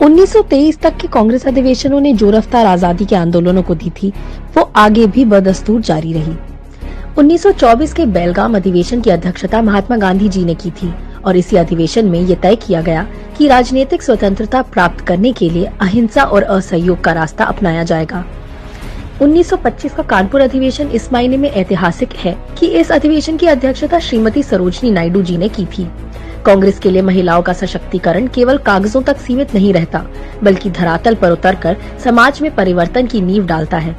1923 तक के कांग्रेस अधिवेशनों ने जो रफ्तार आजादी के आंदोलनों को दी थी, वो आगे भी बदस्तूर जारी रही। 1924 के बेलगाम अधिवेशन की अध्यक्षता महात्मा गांधी जी ने की थी और इसी अधिवेशन में ये तय किया गया कि राजनीतिक स्वतंत्रता प्राप्त करने के लिए अहिंसा और असहयोग का रास्ता अपनाया जाएगा। 1925 का कानपुर अधिवेशन इस मायने में ऐतिहासिक है कि इस अधिवेशन की अध्यक्षता श्रीमती सरोजनी नायडू जी ने की थी। कांग्रेस के लिए महिलाओं का सशक्तिकरण केवल कागजों तक सीमित नहीं रहता, बल्कि धरातल पर उतरकर समाज में परिवर्तन की नींव डालता है।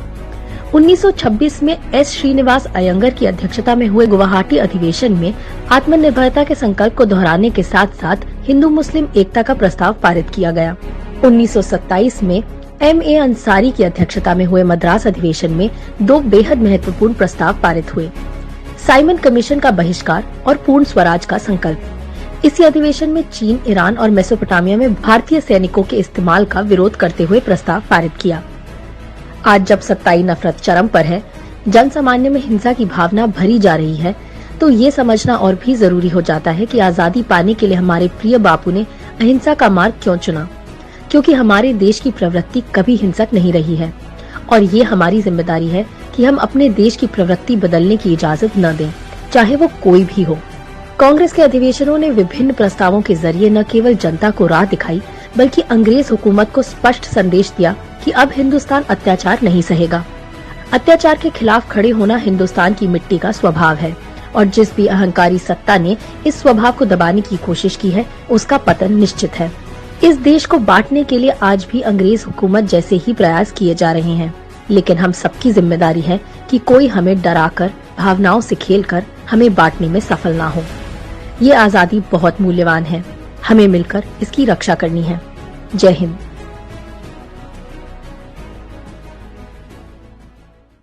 1926 में एस श्रीनिवास अयंगर की अध्यक्षता में हुए गुवाहाटी अधिवेशन में आत्मनिर्भरता के संकल्प को दोहराने के साथ साथ हिंदू मुस्लिम एकता का प्रस्ताव पारित किया गया। 1927 में M.A. अंसारी की अध्यक्षता में हुए मद्रास अधिवेशन में दो बेहद महत्वपूर्ण प्रस्ताव पारित हुए: साइमन कमीशन का बहिष्कार और पूर्ण स्वराज का संकल्प। इसी अधिवेशन में चीन, ईरान और मेसोपोटामिया में भारतीय सैनिकों के इस्तेमाल का विरोध करते हुए प्रस्ताव पारित किया। आज जब सत्ताई नफरत चरम पर है, जन सामान्य में हिंसा की भावना भरी जा रही है, तो ये समझना और भी जरूरी हो जाता है कि आजादी पाने के लिए हमारे प्रिय बापू ने अहिंसा का मार्ग क्यों चुना, क्योंकि हमारे देश की प्रवृत्ति कभी हिंसक नहीं रही है और ये हमारी जिम्मेदारी है कि हम अपने देश की प्रवृत्ति बदलने की इजाजत न दें, चाहे वो कोई भी हो। कांग्रेस के अधिवेशनों ने विभिन्न प्रस्तावों के जरिए न केवल जनता को राह दिखाई, बल्कि अंग्रेज हुकूमत को स्पष्ट संदेश दिया कि अब हिंदुस्तान अत्याचार नहीं सहेगा। अत्याचार के खिलाफ खड़े होना हिंदुस्तान की मिट्टी का स्वभाव है और जिस भी अहंकारी सत्ता ने इस स्वभाव को दबाने की कोशिश की है, उसका पतन निश्चित है। इस देश को बांटने के लिए आज भी अंग्रेज हुकूमत जैसे ही प्रयास किए जा रहे हैं, लेकिन हम सबकी जिम्मेदारी है कि कोई हमें डराकर, भावनाओं से खेलकर हमें बांटने में सफल ना हो। ये आजादी बहुत मूल्यवान है, हमें मिलकर इसकी रक्षा करनी है। जय हिंद।